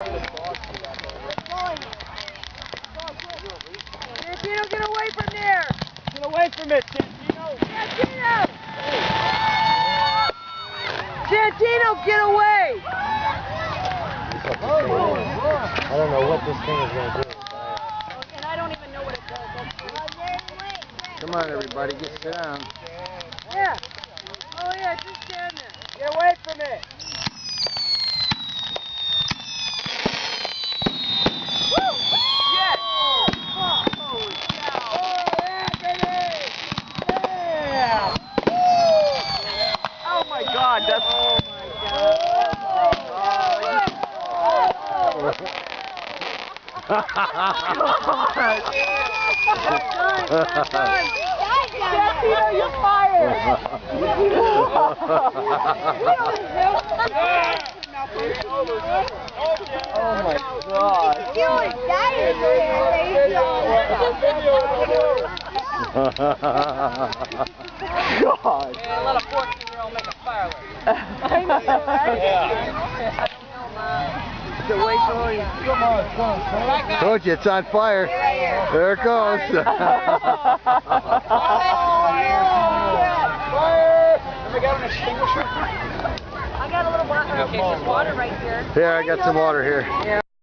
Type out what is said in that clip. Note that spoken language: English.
Santino, get away from there! Get away from it, Santino! Santino! Santino, get away! I don't know what this thing is going to do. And I don't even know what it does. Come on, everybody, get sit down. Yeah. Oh, yeah, just stand there. Get away from it. Woo! Yes! Oh, holy cow. Oh, yeah, baby! Yeah! Oh, my God. That's... Oh, my God. Santino, you're fired! Oh my God! God. Man, let a 14-year-old make a firework. I know, right? Yeah. Come on, come on. Told you it's on fire. There it goes. Fire! Ever got an extinguisher? I got a little water. Okay, there's water right here. Here, I got some water here. Yeah.